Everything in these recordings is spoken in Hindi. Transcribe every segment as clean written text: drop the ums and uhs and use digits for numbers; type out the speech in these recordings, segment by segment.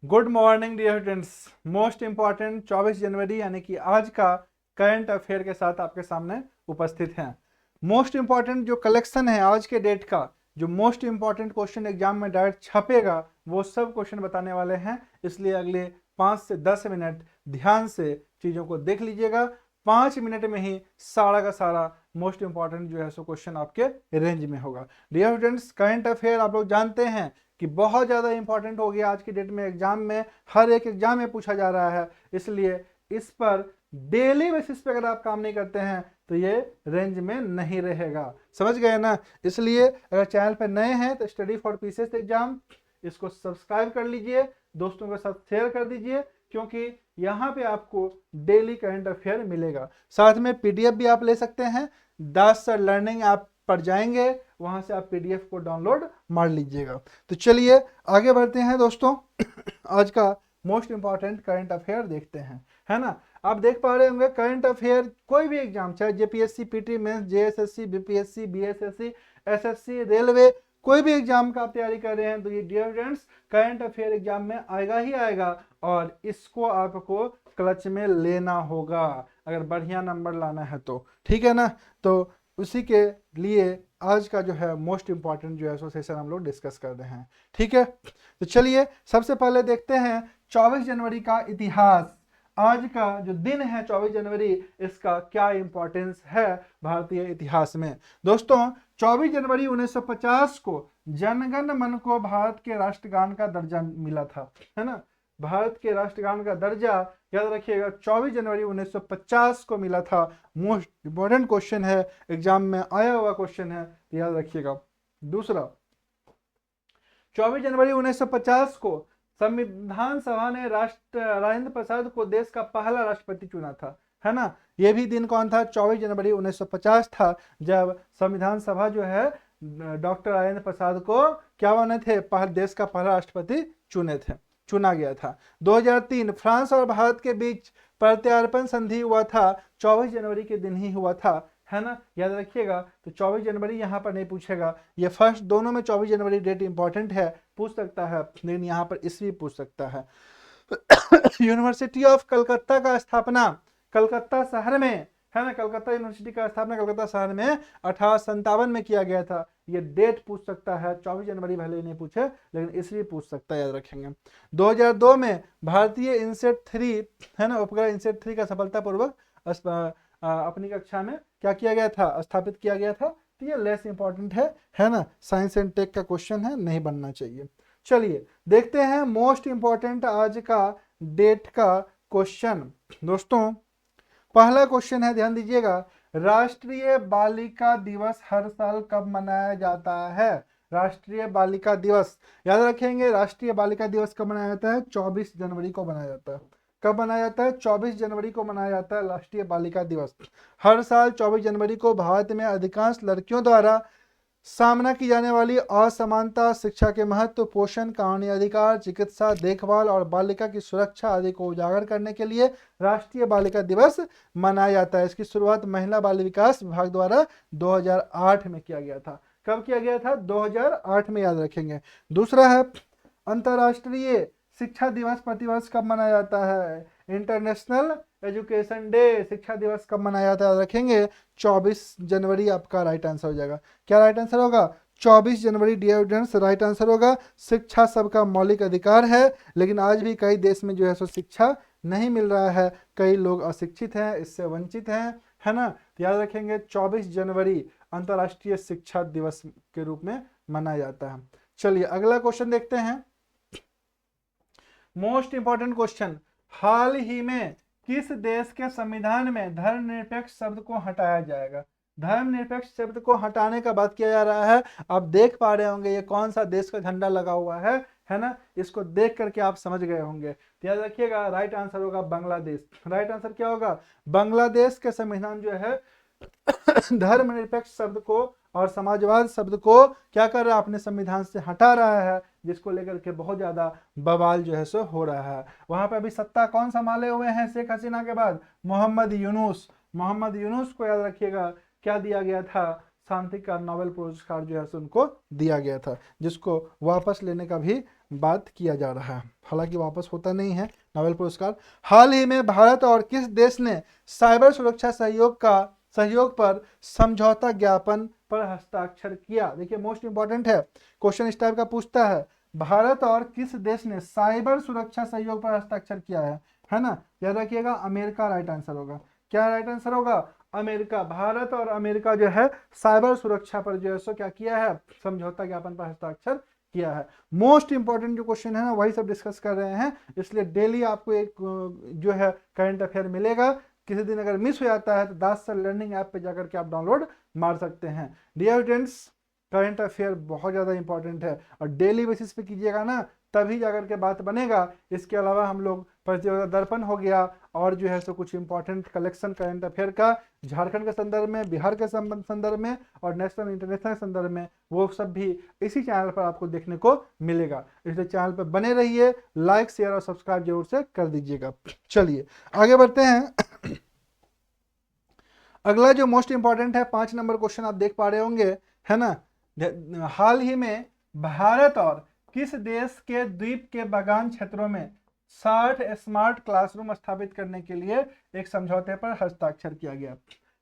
Good morning dear students. Most important 24 जनवरी यानी कि आज का करंट अफेयर के साथ आपके सामने उपस्थित हैं। मोस्ट इंपॉर्टेंट जो कलेक्शन है आज के डेट का, जो मोस्ट इंपॉर्टेंट क्वेश्चन एग्जाम में डायरेक्ट छपेगा, वो सब क्वेश्चन बताने वाले हैं। इसलिए अगले 5 से 10 मिनट ध्यान से चीज़ों को देख लीजिएगा। 5 मिनट में ही सारा का सारा मोस्ट इंपॉर्टेंट जो है सो क्वेश्चन आपके रेंज में होगा। डियर स्टूडेंट्स, करंट अफेयर आप लोग जानते हैं कि बहुत ज़्यादा इंपॉर्टेंट हो गया आज की डेट में। एग्जाम में, हर एक एग्जाम में पूछा जा रहा है, इसलिए इस पर डेली बेसिस पे अगर आप काम नहीं करते हैं तो ये रेंज में नहीं रहेगा। समझ गए ना? इसलिए अगर चैनल पर नए हैं तो स्टडी फॉर पीसीएस एग्जाम इसको सब्सक्राइब कर लीजिए, दोस्तों के साथ शेयर कर दीजिए, क्योंकि यहाँ पे आपको डेली करंट अफेयर मिलेगा। साथ में पीडीएफ भी आप ले सकते हैं। दास सर लर्निंग ऐप पर जाएंगे, वहां से आप पीडीएफ को डाउनलोड मार लीजिएगा। तो चलिए आगे बढ़ते हैं दोस्तों। आज का मोस्ट इंपॉर्टेंट करंट अफेयर देखते हैं, है ना? आप देख पा रहे होंगे करंट अफेयर कोई भी एग्जाम, चाहे JPSC, PT mains, JSSC, BPSC, BSSC, SSC, railway, कोई भी एग्जाम का आप तैयारी कर रहे हैं तो ये dear friends current affair exam में आएगा ही आएगा, और इसको आपको क्लच में लेना होगा अगर बढ़िया नंबर लाना है तो। ठीक है ना? तो उसी के लिए आज का जो है मोस्ट इंपॉर्टेंट जो है सो सेशन हम लोग डिस्कस कर रहे हैं। ठीक है, तो चलिए सबसे पहले देखते हैं 24 जनवरी का इतिहास। आज का जो दिन है 24 जनवरी, इसका क्या इंपॉर्टेंस है भारतीय इतिहास में। दोस्तों 24 जनवरी 1950 को जनगण मन को भारत के राष्ट्रगान का दर्जा मिला था, है ना? भारत के राष्ट्रगान का दर्जा याद रखिएगा 24 जनवरी 1950 को मिला था। मोस्ट इंपॉर्टेंट क्वेश्चन है, एग्जाम में आया हुआ क्वेश्चन है, तो याद रखिएगा। दूसरा, 24 जनवरी 1950 को संविधान सभा ने राजेंद्र प्रसाद को देश का पहला राष्ट्रपति चुना था, है ना? यह भी दिन कौन था? 24 जनवरी 1950 था, जब संविधान सभा जो है डॉक्टर राजेंद्र प्रसाद को क्या बने थे? देश का पहला राष्ट्रपति चुना गया था। 2003 फ्रांस और भारत के बीच प्रत्यार्पण संधि हुआ था, 24 जनवरी के दिन ही हुआ था, है ना? याद रखिएगा। तो 24 जनवरी यहाँ पर नहीं पूछेगा, ये फर्स्ट दोनों में 24 जनवरी डेट इंपॉर्टेंट है, पूछ सकता है, लेकिन यहाँ पर ईस्वी पूछ सकता है। यूनिवर्सिटी ऑफ कलकत्ता का स्थापना कलकत्ता शहर में, है ना? कलकत्ता यूनिवर्सिटी का स्थापना कलकत्ता शहर में 1857 में किया गया था। ये डेट पूछ सकता है, 24 जनवरी भले ही नहीं पूछे, लेकिन इसलिए पूछ सकता है, याद रखेंगे। 2002 में भारतीय इनसेट 3, है ना, उपग्रह इनसेट 3 का सफलतापूर्वक अपनी कक्षा में क्या किया गया था? स्थापित किया गया था। तो ये लेस इंपॉर्टेंट है ना? साइंस एंड टेक का क्वेश्चन है, नहीं बनना चाहिए। चलिए देखते हैं मोस्ट इंपॉर्टेंट आज का डेट का क्वेश्चन। दोस्तों पहला क्वेश्चन है, ध्यान दीजिएगा, राष्ट्रीय बालिका दिवस हर साल कब मनाया जाता है? राष्ट्रीय बालिका दिवस याद रखेंगे, राष्ट्रीय बालिका दिवस कब मनाया जाता है? 24 जनवरी को मनाया जाता है। कब मनाया जाता है? 24 जनवरी को मनाया जाता है राष्ट्रीय बालिका दिवस। हर साल 24 जनवरी को भारत में अधिकांश लड़कियों द्वारा सामना की जाने वाली असमानता, शिक्षा के महत्व, पोषण, कानूनी अधिकार, चिकित्सा देखभाल और बालिका की सुरक्षा आदि को उजागर करने के लिए राष्ट्रीय बालिका दिवस मनाया जाता है। इसकी शुरुआत महिला बाल विकास विभाग द्वारा 2008 में किया गया था। कब किया गया था? 2008 में, याद रखेंगे। दूसरा है अंतर्राष्ट्रीय शिक्षा दिवस प्रतिवर्ष कब मनाया जाता है? इंटरनेशनल एजुकेशन डे शिक्षा दिवस कब मनाया जाता है? रखेंगे 24 जनवरी आपका राइट आंसर हो जाएगा। क्या राइट आंसर होगा? 24 जनवरी डियर स्टूडेंट्स राइट आंसर होगा। शिक्षा सबका मौलिक अधिकार है, लेकिन आज भी कई देश में जो है सो शिक्षा नहीं मिल रहा है, कई लोग अशिक्षित हैं, इससे वंचित हैं, है ना? तो याद रखेंगे 24 जनवरी अंतर्राष्ट्रीय शिक्षा दिवस के रूप में मनाया जाता है। चलिए अगला क्वेश्चन देखते हैं। मोस्ट इंपॉर्टेंट क्वेश्चन, हाल ही में किस देश के संविधान में धर्मनिरपेक्ष शब्द को हटाया जाएगा? धर्मनिरपेक्ष शब्द को हटाने का बात किया जा रहा है। आप देख पा रहे होंगे ये कौन सा देश का झंडा लगा हुआ है ना? इसको देख करके आप समझ गए होंगे। तो याद रखिएगा राइट आंसर होगा बांग्लादेश। राइट आंसर क्या होगा? बांग्लादेश के संविधान जो है धर्मनिरपेक्ष शब्द को और समाजवाद शब्द को क्या कर रहा है? अपने संविधान से हटा रहा है, जिसको लेकर के बहुत ज्यादा बवाल जो है सो हो रहा है। वहां पे अभी सत्ता कौन संभाले हुए हैं शेख हसीना के बाद? मोहम्मद यूनुस। मोहम्मद यूनुस को याद रखिएगा क्या दिया गया था? शांति का नोबेल पुरस्कार जो है उनको दिया गया था, जिसको वापस लेने का भी बात किया जा रहा है, हालांकि वापस होता नहीं है नोबेल पुरस्कार। हाल ही में भारत और किस देश ने साइबर सुरक्षा सहयोग पर समझौता ज्ञापन पर हस्ताक्षर किया? देखिए मोस्ट इंपॉर्टेंट है, क्वेश्चन इस टाइप का पूछता है, भारत और किस देश ने साइबर सुरक्षा सहयोग पर हस्ताक्षर किया है ना? याद रखिएगा अमेरिका राइट आंसर होगा। क्या राइट आंसर होगा? अमेरिका। भारत और अमेरिका जो है साइबर सुरक्षा पर जो है सो क्या किया है, समझौता ज्ञापन पर हस्ताक्षर किया है। मोस्ट इंपॉर्टेंट जो क्वेश्चन है ना वही सब डिस्कस कर रहे हैं, इसलिए डेली आपको एक जो है करंट अफेयर मिलेगा। किसी दिन अगर मिस हो जाता है तो दास सर लर्निंग ऐप पे जाकर के आप डाउनलोड मार सकते हैं। डियर स्टूडेंट्स, करंट अफेयर बहुत ज़्यादा इंपॉर्टेंट है और डेली बेसिस पे कीजिएगा ना तभी जाकर के बात बनेगा। इसके अलावा हम लोग प्रतियोगिता दर्पण हो गया और जो है सो कुछ इंपॉर्टेंट कलेक्शन करंट अफेयर का झारखंड के संदर्भ में, बिहार के संदर्भ में और नेशनल इंटरनेशनल संदर्भ में, वो सब भी इसी चैनल पर आपको देखने को मिलेगा। इसलिए चैनल पर बने रहिए, लाइक शेयर और सब्सक्राइब जरूर से कर दीजिएगा। चलिए आगे बढ़ते हैं। अगला जो मोस्ट इंपॉर्टेंट है 5 नंबर क्वेश्चन आप देख पा रहे होंगे, है ना? हाल ही में भारत और किस देश के द्वीप के बागान क्षेत्रों में 60 स्मार्ट क्लासरूम स्थापित करने के लिए एक समझौते पर हस्ताक्षर किया गया,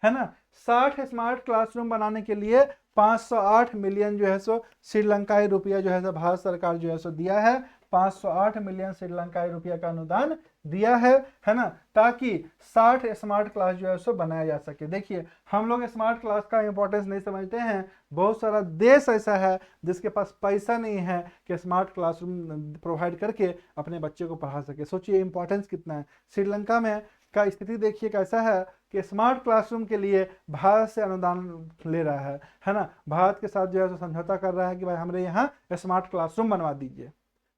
है ना? 60 स्मार्ट क्लासरूम बनाने के लिए 508 मिलियन जो है सो श्रीलंकाई रुपया जो है सो भारत सरकार जो है सो दिया है। 508 मिलियन श्रीलंकाई रुपया का अनुदान दिया है ना, ताकि 60 स्मार्ट क्लास जो है सो बनाया जा सके। देखिए हम लोग स्मार्ट क्लास का इंपॉर्टेंस नहीं समझते हैं, बहुत सारा देश ऐसा है जिसके पास पैसा नहीं है कि स्मार्ट क्लासरूम प्रोवाइड करके अपने बच्चे को पढ़ा सके। सोचिए इंपॉर्टेंस कितना है। श्रीलंका में का स्थिति देखिए कैसा है कि स्मार्ट क्लासरूम के लिए भारत से अनुदान ले रहा है ना? भारत के साथ जो है समझौता कर रहा है कि भाई हमारे यहाँ स्मार्ट क्लासरूम बनवा दीजिए।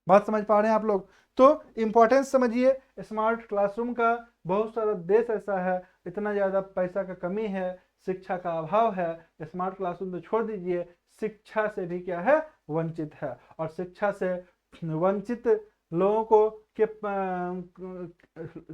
बात समझ पा रहे हैं आप लोग? तो इंपॉर्टेंस समझिए स्मार्ट क्लासरूम का। बहुत सारा देश ऐसा है, इतना ज़्यादा पैसा का कमी है, शिक्षा का अभाव है, स्मार्ट क्लासरूम तो छोड़ दीजिए, शिक्षा से भी क्या है, वंचित है। और शिक्षा से वंचित लोगों को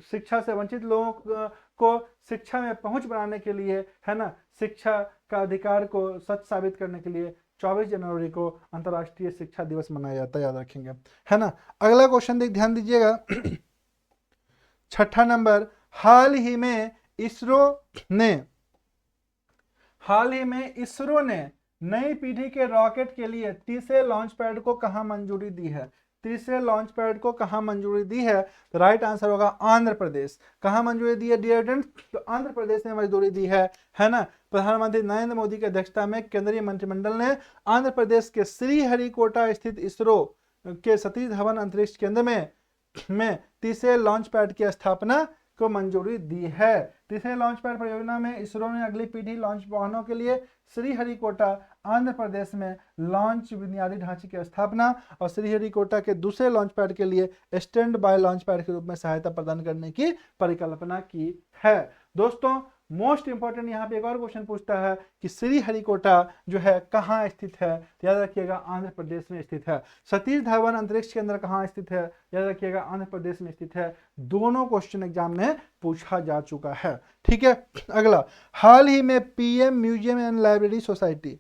शिक्षा से वंचित लोगों को शिक्षा में पहुंच बनाने के लिए, है ना, शिक्षा का अधिकार को सच साबित करने के लिए 24 जनवरी को अंतर्राष्ट्रीय शिक्षा दिवस मनाया जाता है, याद रखेंगे, है ना? अगला क्वेश्चन ध्यान दीजिएगा। 6ठा नंबर, हाल ही में इसरो ने नई पीढ़ी के रॉकेट के लिए तीसरे लॉन्च पैड को कहां मंजूरी दी है? तीसरे लॉन्च पैड को कहां मंजूरी दी है? तो राइट आंसर होगा आंध्र प्रदेश। कहां मंजूरी दी है डियर स्टूडेंट्स? तो आंध्र प्रदेश ने मंजूरी दी है ना? प्रधानमंत्री नरेंद्र मोदी की अध्यक्षता में केंद्रीय मंत्रिमंडल ने आंध्र प्रदेश के श्रीहरिकोटा स्थित इसरो के सतीश धवन अंतरिक्ष केंद्र में तीसरे लॉन्च पैड की स्थापना को मंजूरी दी है। तीसरे लॉन्च पैड परियोजना में इसरो ने अगली पीढ़ी लॉन्च वाहनों के लिए श्रीहरिकोटा आंध्र प्रदेश में लॉन्च बुनियादी ढांचे की स्थापना और श्रीहरिकोटा के दूसरे लॉन्च पैड के लिए स्टैंड बाय लॉन्च पैड के रूप में सहायता प्रदान करने की परिकल्पना की है। दोस्तों मोस्ट इंपॉर्टेंट यहाँ पे एक और क्वेश्चन पूछता है कि श्रीहरिकोटा जो है कहाँ स्थित है? याद रखिएगा आंध्र प्रदेश में स्थित है। सतीश धवन अंतरिक्ष केंद्र कहाँ स्थित है? याद रखिएगा आंध्र प्रदेश में स्थित है। दोनों क्वेश्चन एग्जाम में पूछा जा चुका है, ठीक है। अगला, हाल ही में PM museum and library society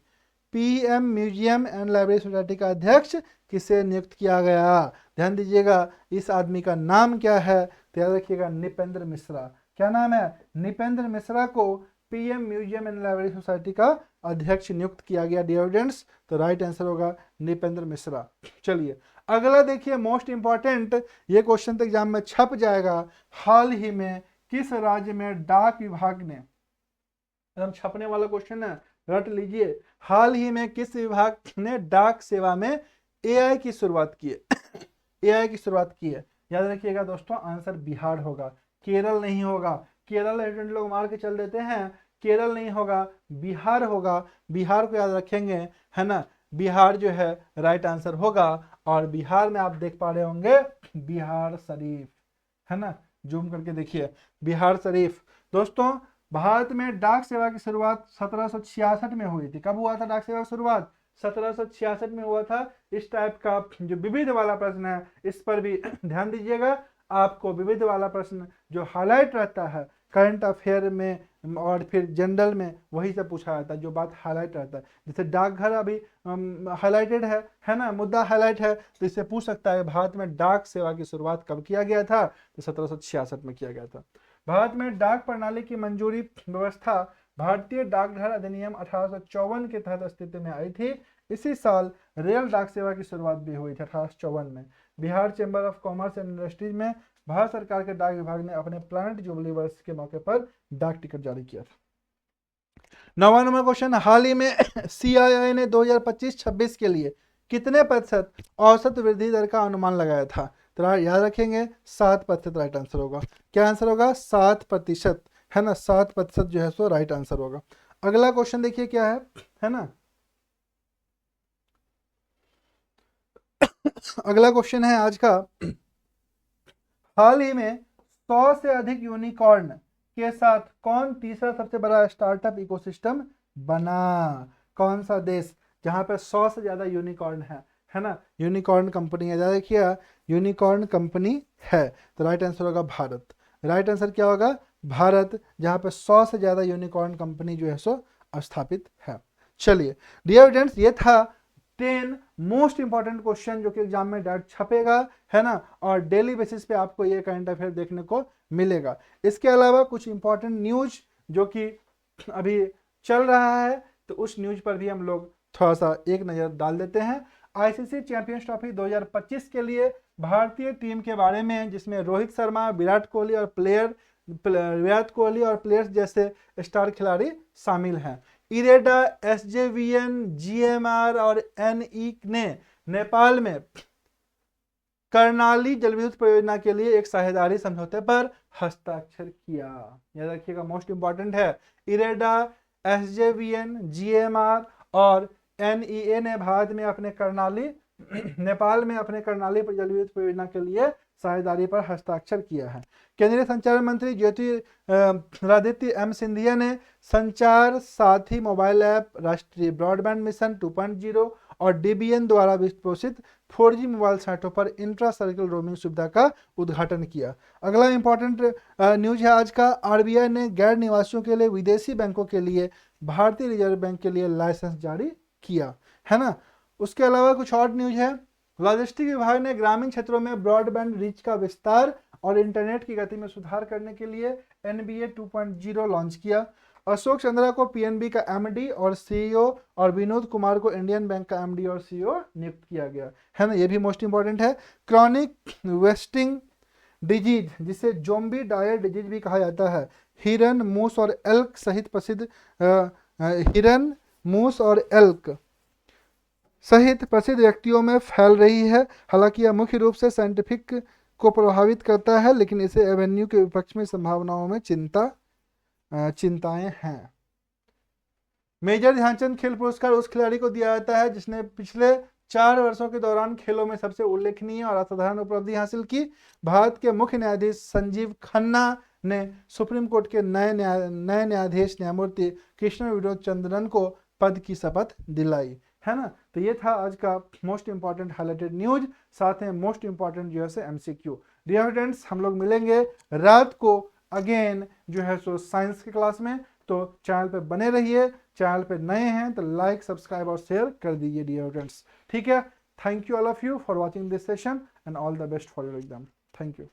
का अध्यक्ष किसे नियुक्त किया गया? ध्यान दीजिएगा इस आदमी का नाम क्या है? तो याद रखिएगा निपेंद्र मिश्रा। क्या नाम है? निपेंद्र मिश्रा को PM museum and library society का अध्यक्ष नियुक्त किया गया डियर स्टूडेंट्स। तो राइट आंसर होगा निपेंद्र मिश्रा। चलिए अगला देखिए मोस्ट इंपॉर्टेंट, ये क्वेश्चन तो एग्जाम में छप जाएगा। हाल ही में किस राज्य में डाक विभाग ने, एकदम छपने वाला क्वेश्चन है, रट लीजिए। हाल ही में किस विभाग ने डाक सेवा में एआई की शुरुआत की है? एआई की शुरुआत की है। याद रखिएगा दोस्तों आंसर बिहार होगा, केरल नहीं होगा। केरल एजेंट लोग मार के चल देते हैं, केरल नहीं होगा, बिहार होगा। बिहार को याद रखेंगे, है ना? बिहार जो है राइट आंसर होगा। और बिहार में आप देख पा रहे होंगे बिहार शरीफ, है ना? जूम करके देखिए बिहार शरीफ। दोस्तों भारत में डाक सेवा की शुरुआत 1766 में हुई थी। कब हुआ था डाक सेवा की शुरुआत? 1766 में हुआ था। इस टाइप का जो विविध वाला प्रश्न है इस पर भी ध्यान दीजिएगा। आपको विविध वाला प्रश्न जो हाईलाइट रहता है करंट अफेयर में और फिर जनरल में वही सब पूछा जाता है, जो बात हाईलाइट रहता है। जैसे डाकघर अभी हाईलाइटेड है ना, मुद्दा हाईलाइट है, तो इससे पूछ सकता है भारत में डाक सेवा की शुरुआत कब किया गया था, तो 1766 में किया गया था। भारत में डाक प्रणाली की मंजूरी व्यवस्था भारतीय डाकघर अधिनियम 1854 के तहत अस्तित्व में आई थी। इसी साल रेल डाक सेवा की शुरुआत भी हुई थी 1854 में। Bihar chamber of commerce and industries में भारत सरकार के डाक विभाग ने अपने प्लानेट जुबली वर्ष के मौके पर डाक टिकट जारी किया था। 9वां नंबर क्वेश्चन, हाल ही में CII ने 2025-26 के लिए कितने प्रतिशत औसत वृद्धि दर का अनुमान लगाया था? तो याद रखेंगे 7% राइट आंसर होगा। क्या आंसर होगा? 7%, है ना, 7% जो है सो राइट आंसर होगा। अगला क्वेश्चन देखिए क्या है ना, अगला क्वेश्चन है आज का, हाल ही में 100 से अधिक यूनिकॉर्न के साथ कौन तीसरा सबसे बड़ा स्टार्टअप इकोसिस्टम बना? कौन सा देश जहां पर 100 से ज्यादा यूनिकॉर्न है ना, यूनिकॉर्न कंपनी है, ज्यादा देखिए यूनिकॉर्न कंपनी है, तो राइट आंसर होगा भारत। राइट आंसर क्या होगा? भारत, जहां पर 100 से ज्यादा यूनिकॉर्न कंपनी जो है सो स्थापित है। चलिए डियर स्टूडेंट्स, ये था 10 मोस्ट इंपॉर्टेंट क्वेश्चन जो कि एग्जाम में डायरेक्ट छपेगा, है ना, और डेली बेसिस पे आपको ये करंट अफेयर देखने को मिलेगा। इसके अलावा कुछ इंपॉर्टेंट न्यूज जो कि अभी चल रहा है, तो उस न्यूज पर भी हम लोग थोड़ा सा एक नजर डाल देते हैं। ICC चैंपियंस ट्रॉफी 2025 के लिए भारतीय टीम के बारे में, जिसमें रोहित शर्मा, विराट कोहली और प्लेयर्स जैसे स्टार खिलाड़ी शामिल हैं। इरेडा, SJVN, GMR और NE ने नेपाल में कर्णाली जलविद्युत परियोजना के लिए एक साझेदारी समझौते पर हस्ताक्षर किया। याद रखिएगा, मोस्ट इंपॉर्टेंट है। इरेडा, SJVN, GMR और NEA ने भारत में अपने कर्णाली नेपाल में अपने कर्णाली जलविद्युत परियोजना के लिए साझेदारी पर हस्ताक्षर किया है। केंद्रीय संचार मंत्री ज्योतिरादित्य M सिंधिया ने संचार साथी मोबाइल ऐप, राष्ट्रीय ब्रॉडबैंड मिशन 2.0 और DBN द्वारा विकसित 4G मोबाइल सेटों पर इंट्रा सर्कल रोमिंग सुविधा का उद्घाटन किया। अगला इंपॉर्टेंट न्यूज है आज का, RBI ने गैर निवासियों के लिए विदेशी बैंकों के लिए भारतीय रिजर्व बैंक के लिए लाइसेंस जारी किया, है ना। उसके अलावा कुछ और न्यूज है, लॉजिस्टिक विभाग ने ग्रामीण क्षेत्रों में ब्रॉडबैंड रीच का विस्तार और इंटरनेट की गति में सुधार करने के लिए NBA 2.0 लॉन्च किया। अशोक चंद्रा को PNB का MD और CEO और विनोद कुमार को इंडियन बैंक का MD और CEO नियुक्त किया गया, है ना, ये भी मोस्ट इंपॉर्टेंट है। क्रॉनिक वेस्टिंग डिजीज, जिसे जोम्बी डायर डिजीज भी कहा जाता है, हिरन, मूस और एल्क सहित प्रसिद्ध व्यक्तियों में फैल रही है। हालांकि यह मुख्य रूप से साइंटिफिक को प्रभावित करता है, लेकिन इसे एवेन्यू के विपक्ष में संभावनाओं में चिंताएं हैं। मेजर ध्यानचंद खेल पुरस्कार उस खिलाड़ी को दिया जाता है जिसने पिछले 4 वर्षों के दौरान खेलों में सबसे उल्लेखनीय और असाधारण उपलब्धि हासिल की। भारत के मुख्य न्यायाधीश संजीव खन्ना ने सुप्रीम कोर्ट के नए न्यायाधीश न्यायमूर्ति कृष्ण विनोद चंद्रन को पद की शपथ दिलाई, है ना। तो ये था आज का मोस्ट इंपॉर्टेंट हाईलाइटेड न्यूज, साथ में मोस्ट इंपॉर्टेंट जो है MCQ। डियर फ्रेंड्स, हम लोग मिलेंगे रात को अगेन जो है सो साइंस की क्लास में, तो चैनल पे बने रहिए। चैनल पे नए हैं तो लाइक, सब्सक्राइब और शेयर कर दीजिए डियर फ्रेंड्स, ठीक है। Thank you all of you for watching this session and all the best for your exam. Thank you.